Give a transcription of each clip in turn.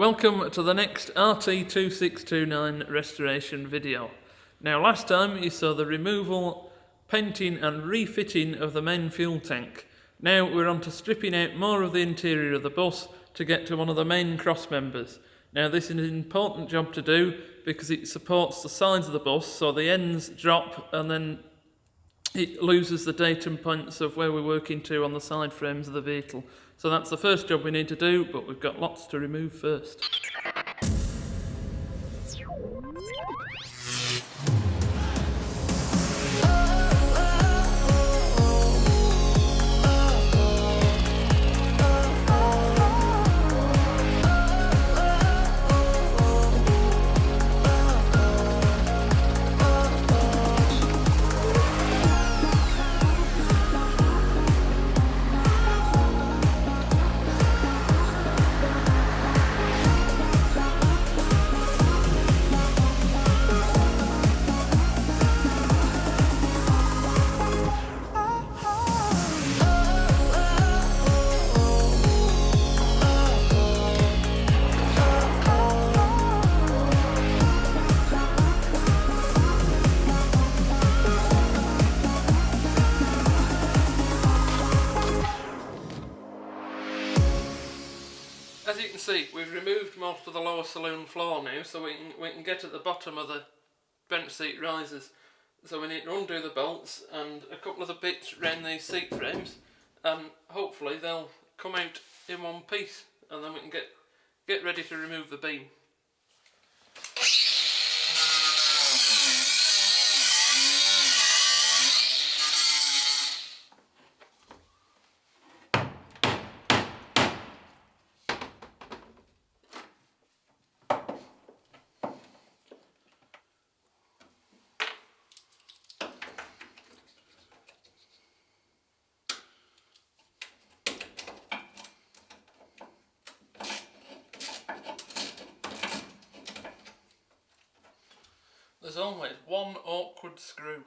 Welcome to the next RT2629 restoration video. Now last time you saw the removal, painting and refitting of the main fuel tank. Now we're on to stripping out more of the interior of the bus to get to one of the main cross members. Now this is an important job to do because it supports the sides of the bus, so the ends drop and then it loses the datum points of where we're working to on the side frames of the vehicle. So that's the first job we need to do, but we've got lots to remove first. As you can see, we've removed most of the lower saloon floor now, so we can get at the bottom of the bench seat risers. So we need to undo the bolts and a couple of the bits around these seat frames, and hopefully they'll come out in one piece, and then we can get ready to remove the beam. There's always one awkward screw.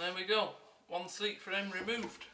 There we go, one seat frame removed.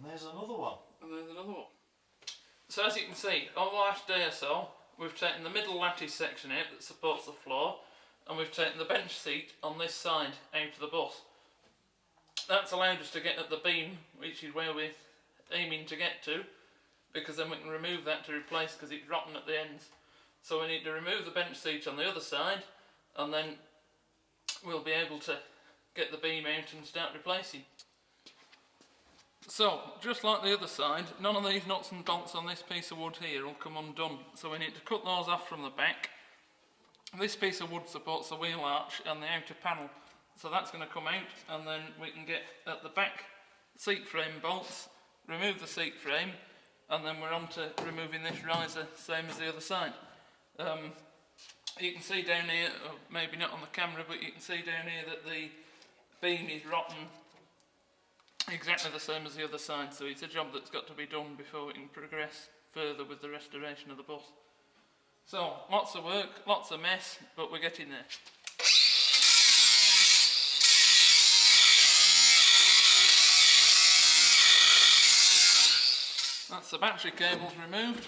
There's another one. And there's another one. So as you can see, over the last day or so, we've taken the middle lattice section out that supports the floor, and we've taken the bench seat on this side out of the bus. That's allowed us to get at the beam, which is where we're aiming to get to, because then we can remove that to replace, because it's rotten at the ends. So we need to remove the bench seat on the other side, and then we'll be able to get the beam out and start replacing. So, just like the other side, none of these nuts and bolts on this piece of wood here will come undone, so we need to cut those off from the back. This piece of wood supports the wheel arch and the outer panel, so that's going to come out, and then we can get at the back seat frame bolts, remove the seat frame, and then we're on to removing this riser, same as the other side. You can see down here, or maybe not on the camera, but you can see down here that the beam is rotten exactly the same as the other side, so it's a job that's got to be done before we can progress further with the restoration of the bus. So, lots of work, lots of mess, but we're getting there. That's the battery cables removed.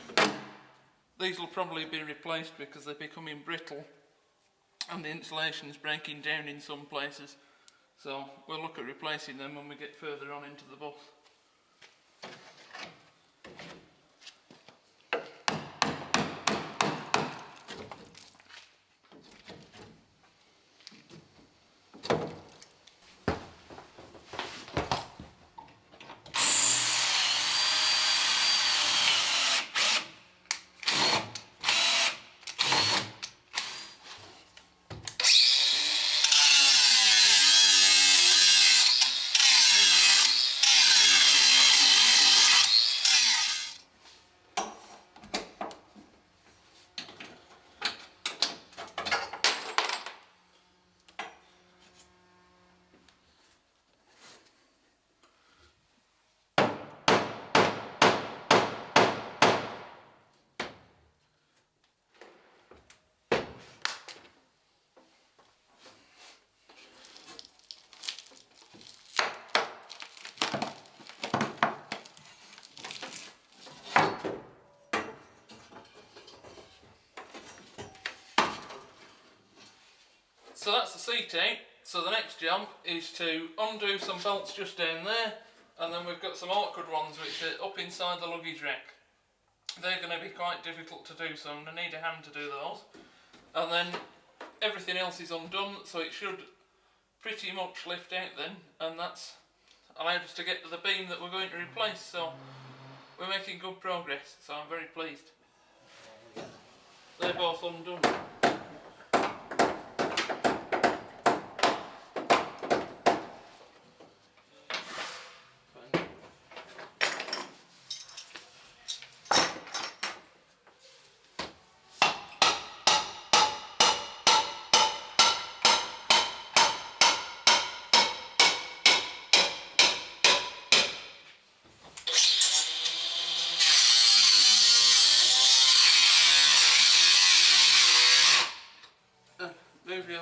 These will probably be replaced because they're becoming brittle and the insulation's breaking down in some places. So we'll look at replacing them when we get further on into the bus. So that's the seat out. So the next job is to undo some bolts just down there, and then we've got some awkward ones which are up inside the luggage rack. They're going to be quite difficult to do, so I'm going to need a hand to do those. And then everything else is undone, so it should pretty much lift out then, and that's allowed us to get to the beam that we're going to replace. So we're making good progress, so I'm very pleased. They're both undone.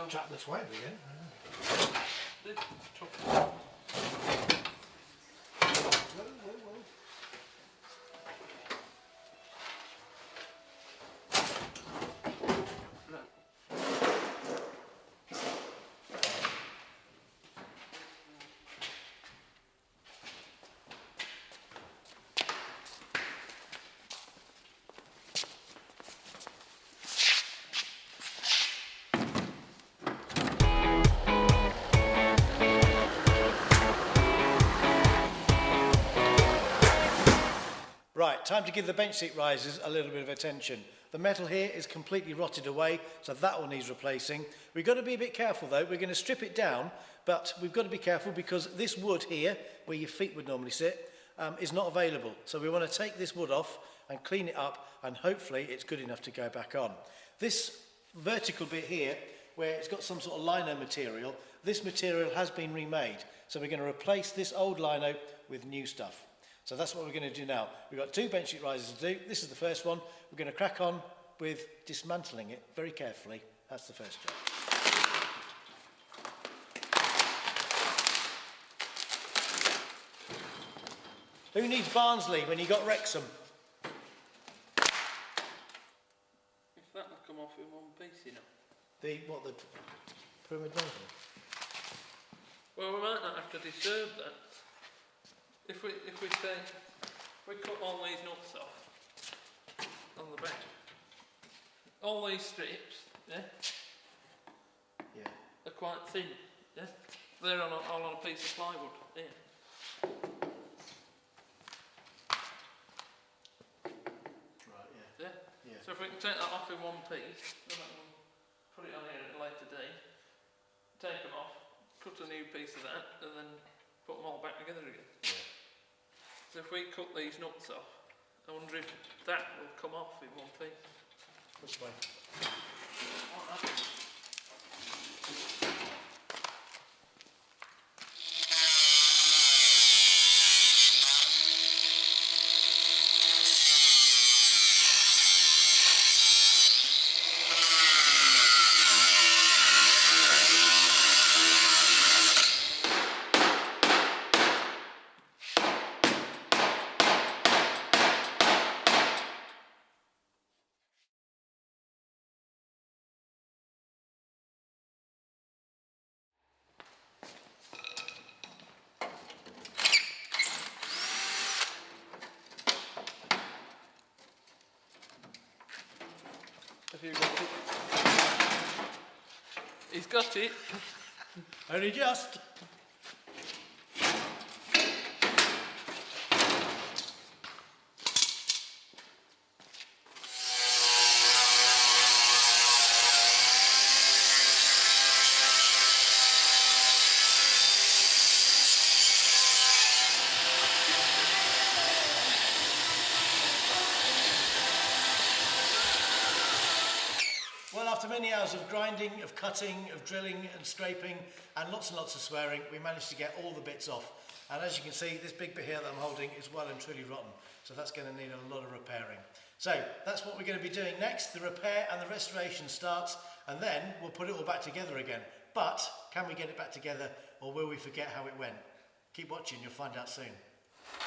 Chat this way again. Right, time to give the bench seat risers a little bit of attention. The metal here is completely rotted away, so that one needs replacing. We've got to be a bit careful though. We're going to strip it down, but we've got to be careful because this wood here, where your feet would normally sit, is not available. So we want to take this wood off and clean it up, and hopefully it's good enough to go back on. This vertical bit here, where it's got some sort of lino material, this material has been remade. So we're going to replace this old lino with new stuff. So that's what we're going to do now. We've got two bench seat risers to do. This is the first one. We're going to crack on with dismantling it very carefully. That's the first job. Who needs Barnsley when you got Wrexham? If that will come off in one piece, you know. The pyramid mountain? Well, we might not have to disturb that. If we cut all these nuts off on the back, all these strips, yeah, are quite thin, yeah. They're all on a piece of plywood, yeah. Right, Yeah. So if we can take that off in one piece, then put it on here at a later date, take them off, cut a new piece of that, and then put them all back together again. Yeah. So if we cut these nuts off, I wonder if that will come off in one piece. Which way? Have you got it? He's got it. Only just. Well, after many hours of grinding, of cutting, of drilling and scraping and lots of swearing, we managed to get all the bits off. And as you can see, this big bit here that I'm holding is well and truly rotten. So that's going to need a lot of repairing. So that's what we're going to be doing next. The repair and the restoration starts, and then we'll put it all back together again. But can we get it back together, or will we forget how it went? Keep watching, you'll find out soon.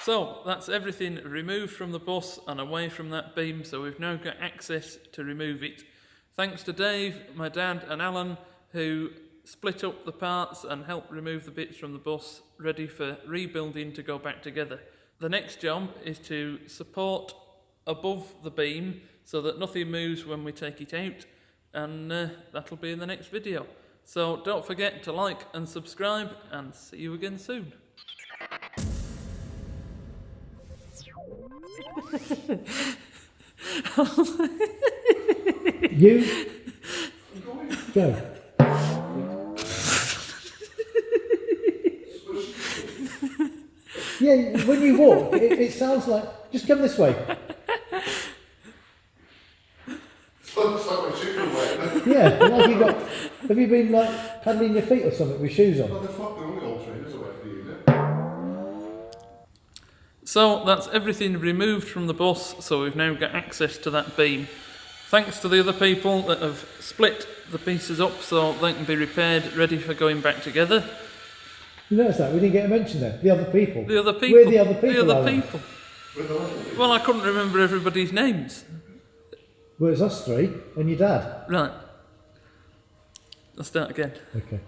So that's everything removed from the bus and away from that beam, so we've now got access to remove it. Thanks to Dave, my dad and Alan, who split up the parts and helped remove the bits from the bus, ready for rebuilding to go back together. The next job is to support above the beam so that nothing moves when we take it out, and that'll be in the next video. So don't forget to like and subscribe, and see you again soon. You go. Yeah, when you walk, it sounds like, just come this way. Looks like my chicken weight. Yeah, like you got, have you been like paddling your feet or something with shoes on? Well, they're fucking only all trainers away for you, So that's everything removed from the bus, so we've now got access to that beam. Thanks to the other people that have split the pieces up so they can be repaired, ready for going back together. You notice that? We didn't get a mention there. The other people. The other people. We're the other people. The other Alan. people. Well, I couldn't remember everybody's names. Well, it's us three and your dad. Right. Let's start again. Okay.